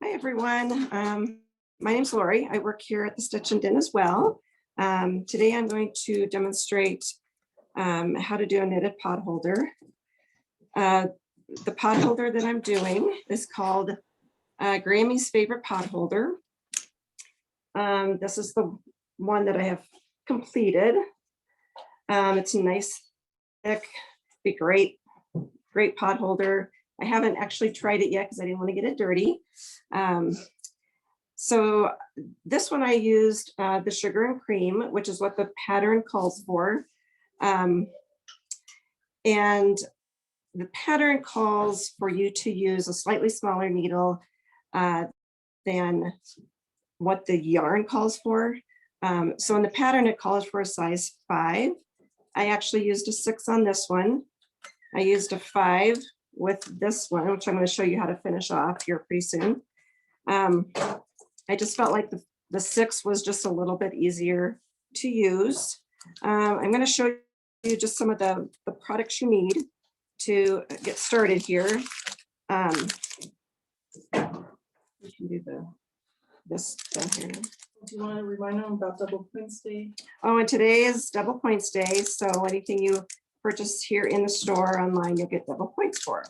Hi, everyone. My name's Lori. I work here at the Stitch and Din as well. Today I'm going to demonstrate how to do a knitted pot holder. The pot holder that I'm doing is called Grammy's Favorite Pot Holder. This is the one that I have completed. It's a nice, thick, be great pot holder. I haven't actually tried it yet because I didn't want to get it dirty. So this one I used the sugar and cream, which is what the pattern calls for. And the pattern calls for you to use a slightly smaller needle than what the yarn calls for. So in the pattern, it calls for a size 5. I actually used a 6 on this one. I used a 5 with this one, which I'm going to show you how to finish off here pretty soon. I just felt like the 6 was just a little bit easier to use. I'm going to show you just some of the products you need to get started here. We can do this down here. Do you want to remind them about Double Points Day? Oh, and today is Double Points Day, so anything you purchase here in the store online, you'll get double points for.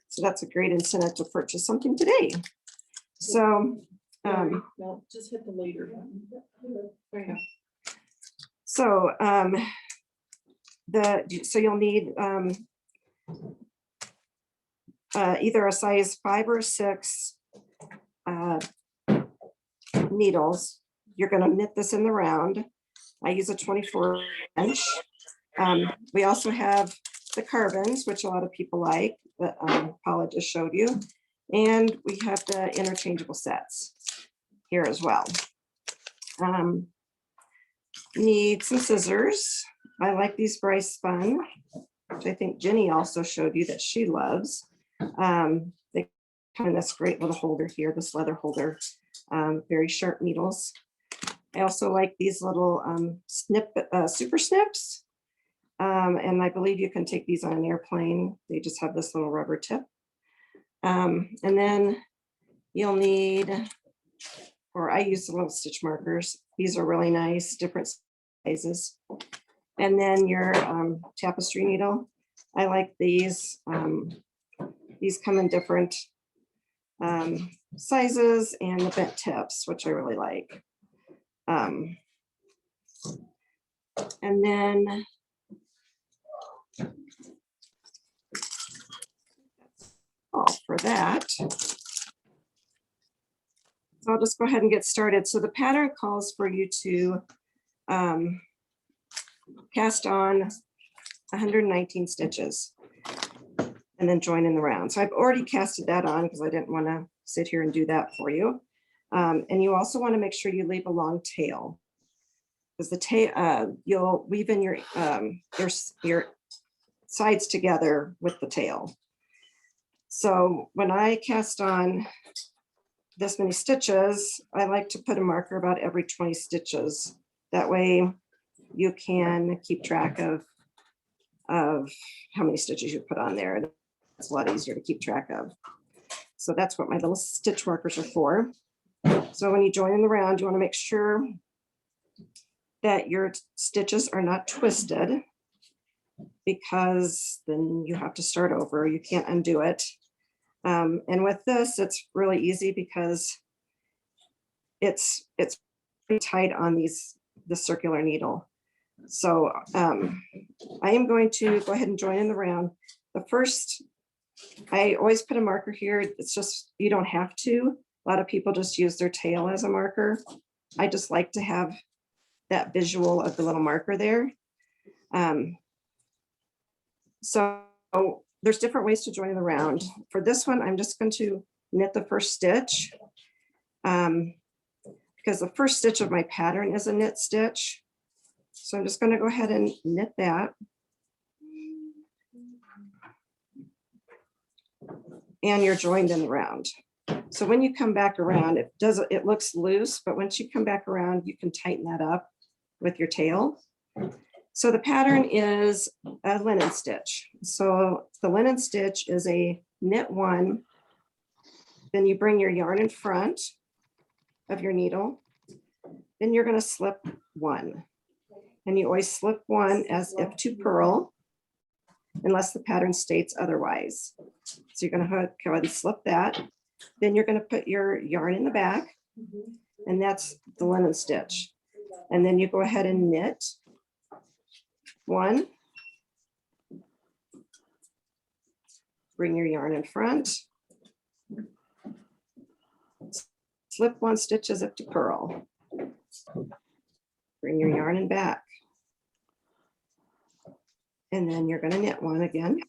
So that's a great incentive to purchase something today. So no, just hit the later one. There you go. So so you'll need either a size 5 or a 6 needles. You're going to knit this in the round. I use a 24-inch. We also have the carbons, which a lot of people like, that Paula just showed you. And we have the interchangeable sets here as well. Need some scissors. I like these Bryce spun, which I think Jenny also showed you that she loves. They come in this great little holder here, this leather holder, very sharp needles. I also like these little super snips. And I believe you can take these on an airplane. They just have this little rubber tip. And then you'll need, or I use the little stitch markers. These are really nice, different sizes. And then your tapestry needle. I like these. These come in different sizes and the bent tips, which I really like. And then all for that. So I'll just go ahead and get started. So the pattern calls for you to cast on 119 stitches and then join in the round. So I've already casted that on because I didn't want to sit here and do that for you. And you also want to make sure you leave a long tail, because the tail you'll weave in your sides together with the tail. So when I cast on this many stitches, I like to put a marker about every 20 stitches. That way you can keep track of how many stitches you put on there. It's a lot easier to keep track of. So that's what my little stitch markers are for. So when you join in the round, you want to make sure that your stitches are not twisted, because then you have to start over. You can't undo it. And with this, it's really easy because it's pretty tight on the circular needle. So I am going to go ahead and join in the round. The first, I always put a marker here. It's just, you don't have to. A lot of people just use their tail as a marker. I just like to have that visual of the little marker there. So there's different ways to join the round. For this one, I'm just going to knit the first stitch because the first stitch of my pattern is a knit stitch. So I'm just going to go ahead and knit that. And you're joined in the round. So when you come back around, it looks loose, but once you come back around, you can tighten that up with your tail. So the pattern is a linen stitch. So the linen stitch is a knit 1, Then you bring your yarn in front of your needle. Then you're going to slip one. And you always slip one as if to purl, unless the pattern states otherwise. So you're going to go ahead and slip that. Then you're going to put your yarn in the back, and that's the linen stitch. And then you go ahead and knit one. Bring your yarn in front. Slip one stitch as if to purl. Bring your yarn in back. And then you're going to knit one again.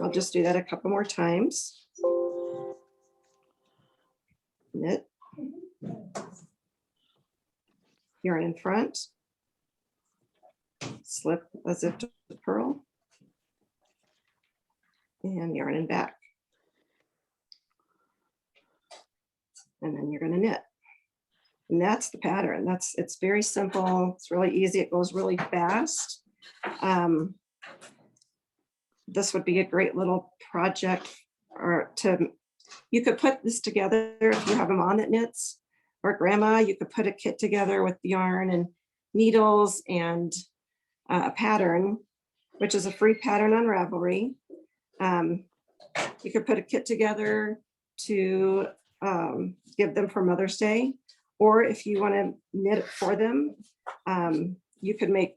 I'll just do that a couple more times. Knit. Yarn in front. Slip as if to purl. And yarn in back. And then you're going to knit. And that's the pattern. It's very simple. It's really easy. It goes really fast. This would be a great little project, or you could put this together if you have a mom that knits, or grandma. You could put a kit together with yarn and needles and a pattern, which is a free pattern on Ravelry. You could put a kit together to give them for Mother's Day, or if you want to knit it for them, you could make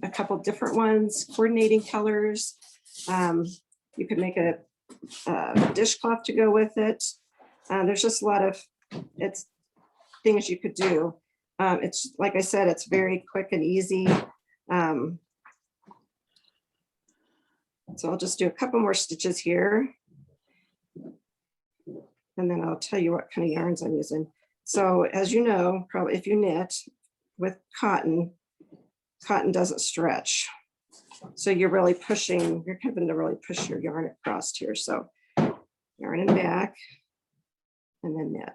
a couple different ones, coordinating colors. You could make a dishcloth to go with it. There's just a lot of things you could do. It's like I said, it's very quick and easy. So I'll just do a couple more stitches here. And then I'll tell you what kind of yarns I'm using. So as you know, probably if you knit with cotton, cotton doesn't stretch. So you're really pushing, you're having to really push your yarn across here. So yarn in back and then knit.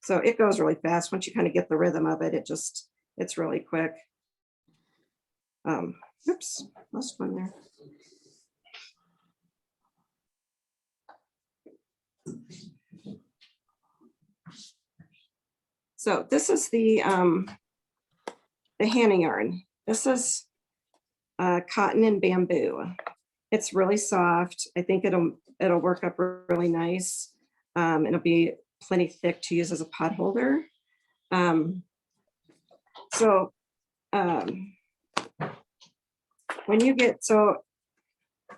So it goes really fast. Once you kind of get the rhythm of it, it's really quick. Oops, lost one there. So this is the Hannah yarn. This is cotton and bamboo. It's really soft. I think it'll work up really nice. It'll be plenty thick to use as a pot holder.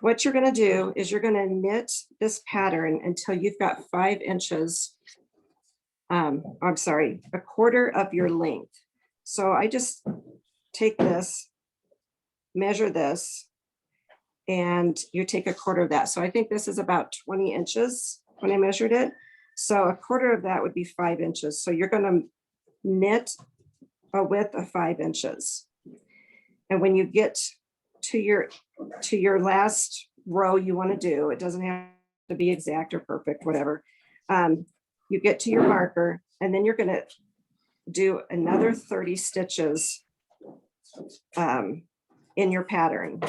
What you're going to do is you're going to knit this pattern until you've got 5 inches. I'm sorry, a quarter of your length. So I just take this, measure this, and you take a quarter of that. So I think this is about 20 inches when I measured it. So a quarter of that would be 5 inches. So you're going to knit a width of 5 inches. And when you get to your last row you want to do, it doesn't have to be exact or perfect, whatever. You get to your marker, and then you're going to do another 30 stitches in your pattern.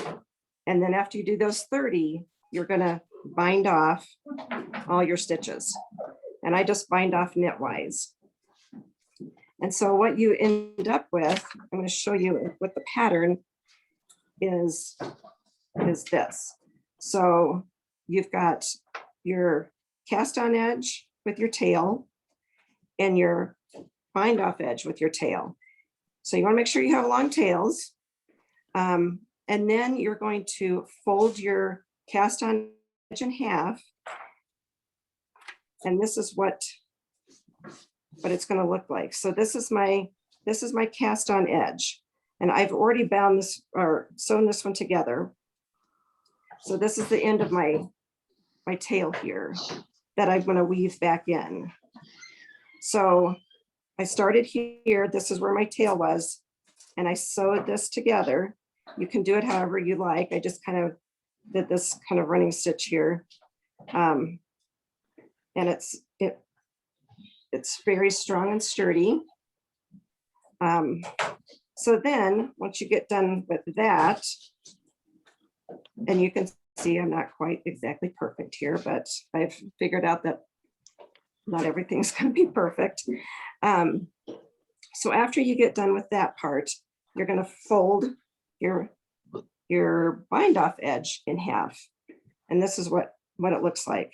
And then after you do those 30, you're going to bind off all your stitches. And I just bind off knitwise. And so what you end up with, I'm going to show you what the pattern is this. So you've got your cast on edge with your tail and your bind off edge with your tail. So you want to make sure you have long tails. And then you're going to fold your cast on edge in half. And this is what it's going to look like. So this is my cast on edge. And I've already bound this or sewn this one together. So this is the end of my tail here that I'm going to weave back in. So I started here. This is where my tail was. And I sewed this together. You can do it however you like. I just kind of did this kind of running stitch here. And it's very strong and sturdy. So then once you get done with that, and you can see I'm not quite exactly perfect here, but I've figured out that not everything's going to be perfect. So after you get done with that part, you're going to fold your bind off edge in half. And this is what it looks like.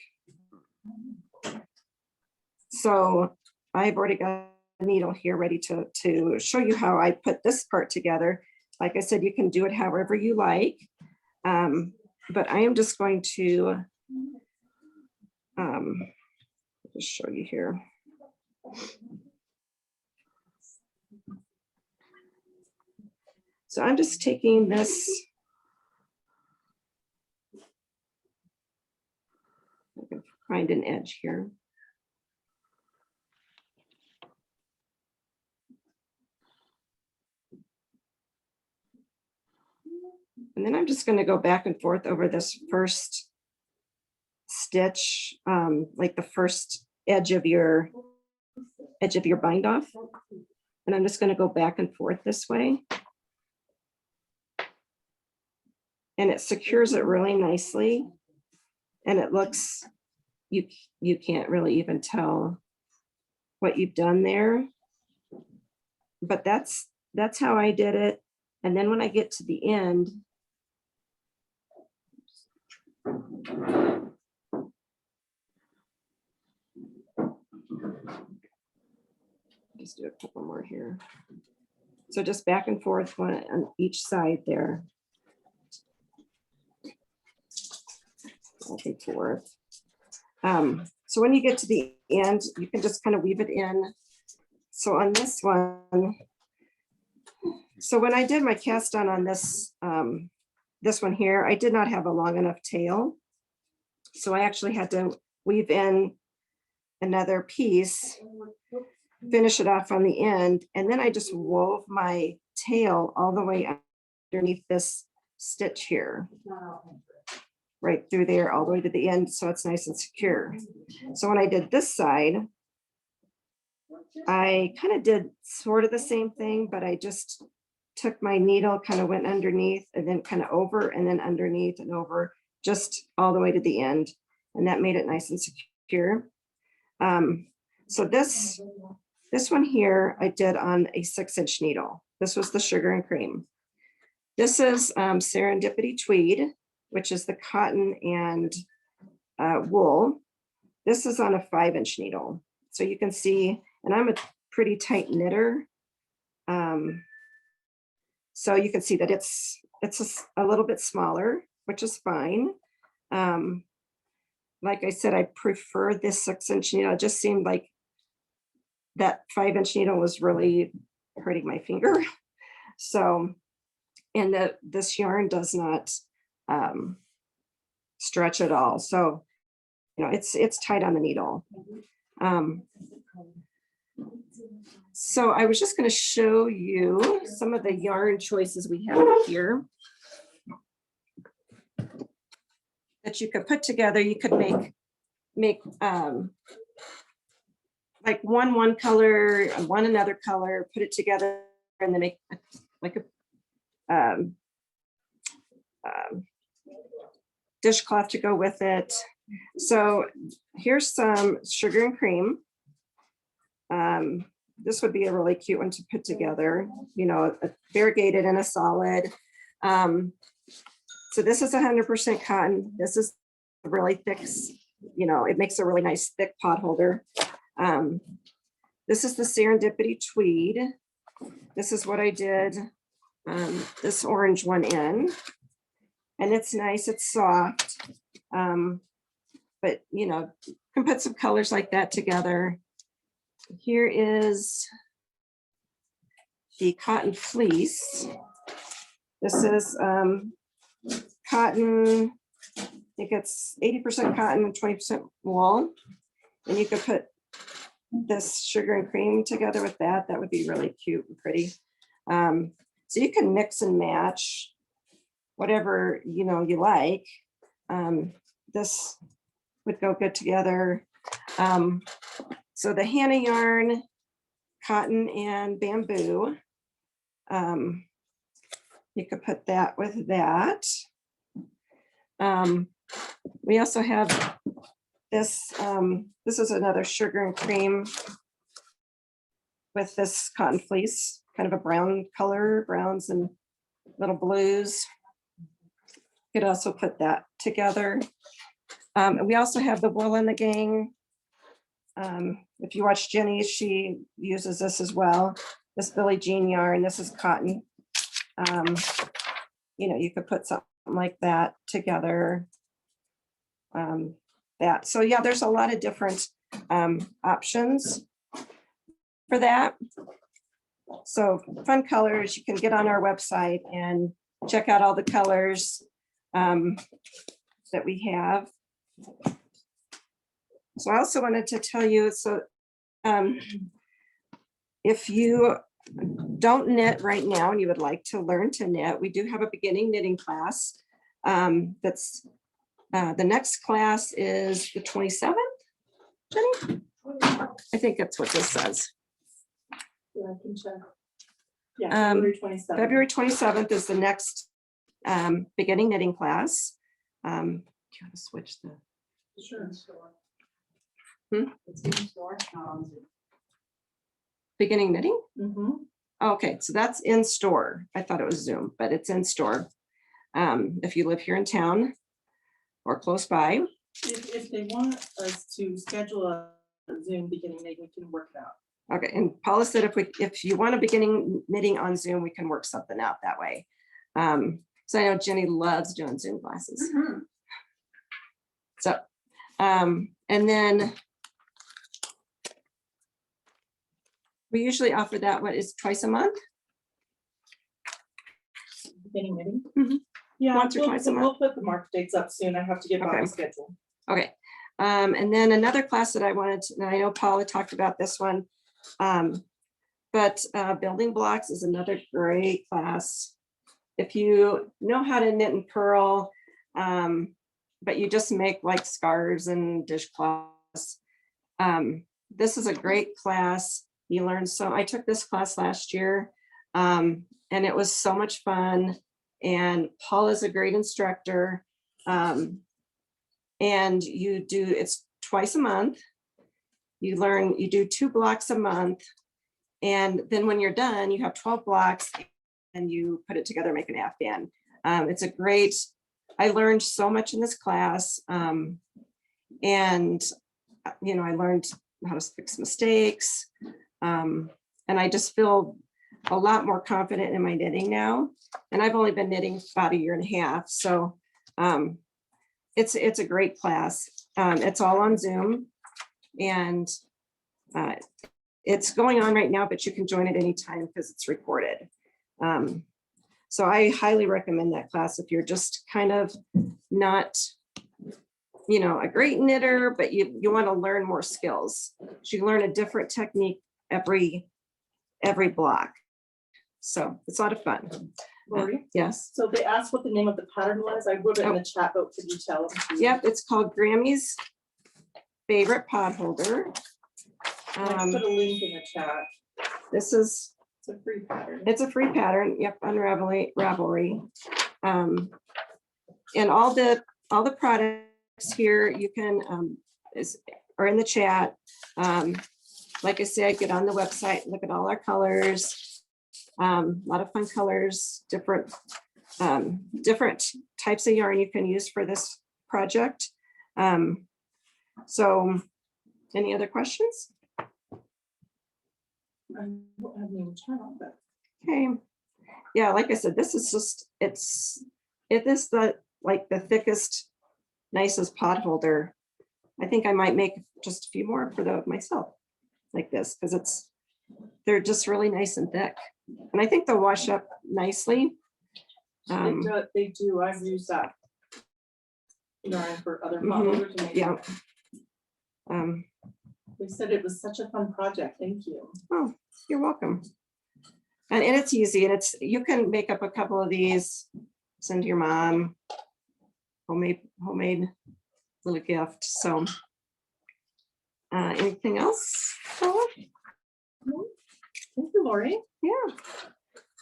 So I've already got a needle here ready to show you how I put this part together. Like I said, you can do it however you like. But I am just going to just show you here. So I'm just taking this. I can find an edge here. And then I'm just going to go back and forth over this first stitch, like the first edge of your bind off. And I'm just going to go back and forth this way. And it secures it really nicely. And it looks, you can't really even tell what you've done there. But that's how I did it. And then when I get to the end, just do a couple more here. So just back and forth one on each side there. Back and forth. So when you get to the end, you can just kind of weave it in. So on this one, so when I did my cast on this, this one here, I did not have a long enough tail. So I actually had to weave in another piece, finish it off on the end, and then I just wove my tail all the way underneath this stitch here, right through there all the way to the end, so it's nice and secure. So when I did this side, I kind of did sort of the same thing, but I just took my needle, kind of went underneath and then kind of over and then underneath and over, just all the way to the end. And that made it nice and secure. So this one here, I did on a 6-inch needle. This was the sugar and cream. This is Serendipity Tweed, which is the cotton and wool. This is on a 5-inch needle. So you can see, and I'm a pretty tight knitter. So you can see that it's a little bit smaller, which is fine. Like I said, I prefer this 6-inch needle. It just seemed like that 5-inch needle was really hurting my finger. So, and this yarn does not stretch at all. So, you know, it's tight on the needle. So I was just going to show you some of the yarn choices we have here that you could put together. You could make like one color and one another color, put it together, and then make like a dishcloth to go with it. So here's some sugar and cream. This would be a really cute one to put together, you know, a variegated and a solid. So this is 100% cotton. This is really thick, you know, it makes a really nice thick pot holder. This is the Serendipity Tweed. This is what I did this orange one in. And it's nice, it's soft. But, you know, you can put some colors like that together. Here is the cotton fleece. This is cotton, I think it's 80% cotton and 20% wool. And you could put this sugar and cream together with that. That would be really cute and pretty. So you can mix and match whatever, you know, you like. This would go good together. So the Hannah yarn, cotton and bamboo, you could put that with that. We also have this is another sugar and cream with this cotton fleece, kind of a brown color, browns and little blues. Could also put that together. And we also have the wool in the gang. If you watch Jenny, she uses this as well. This Billie Jean yarn, this is cotton. You know, you could put something like that together. So yeah, there's a lot of different options for that. So fun colors, you can get on our website and check out all the colors that we have. So I also wanted to tell you, so if you don't knit right now and you would like to learn to knit, we do have a beginning knitting class. That's the next class is the 27th, Jenny? I think that's what this says. Yeah, I can check. Yeah, February 27th. February 27th is the next beginning knitting class. Do you want to switch the? Sure. It's in store, not on Zoom. Beginning knitting? Mm-hmm. Okay, so that's in store. I thought it was Zoom, but it's in store. If you live here in town or close by. If they want us to schedule a Zoom beginning, we can work it out. Okay, and Paula said if you want a beginning knitting on Zoom, we can work something out that way. So I know Jenny loves doing Zoom classes. Mm-hmm. So, and then we usually offer that, what is twice a month? Beginning knitting? Mhm. Yeah, Once or twice a we'll put the mark dates up soon. I have to get Okay. my schedule. Okay, and then another class that I wanted to, and I know Paula talked about this one, but building blocks is another great class. If you know how to knit and purl, but you just make like scarves and dishcloths, this is a great class. You learn so, I took this class last year, and it was so much fun. And Paula's a great instructor. And you do, it's twice a month. You learn, you do 2 blocks a month. And then when you're done, you have 12 blocks and you put it together, make an afghan. It's a great, I learned so much in this class. And, you know, I learned how to fix mistakes. And I just feel a lot more confident in my knitting now. And I've only been knitting about 1.5 years. So it's a great class. It's all on Zoom and it's going on right now, but you can join at any time because it's recorded. So I highly recommend that class if you're just kind of not, you know, a great knitter, but you want to learn more skills. So you learn a different technique every block. So it's a lot of fun. Lori? Yes. So they asked what the name of the pattern was. I wrote it in the chat, but could you tell them? Yep, it's called Grammy's Favorite Potholder. I put a link in the chat. This is, It's a free pattern. it's a free pattern. Yep, on Ravelry. And all the products here you can are in the chat. Like I said, get on the website, look at all our colors. A lot of fun colors, different types of yarn you can use for this project. So any other questions? I don't have any chat on that. Okay. Yeah, like I said, this is just, it is the thickest, nicest pot holder. I think I might make just a few more for myself like this, because they're just really nice and thick. And I think they'll wash up nicely. They do. I've used that yarn for other pot holders. And Yeah. they said it was such a fun project. Thank you. Oh, you're welcome. And it's easy, and you can make up a couple of these, send to your mom, homemade little gift. So anything else? Paula? Thank you, Lori. Yeah.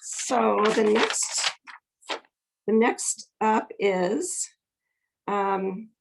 So the next up is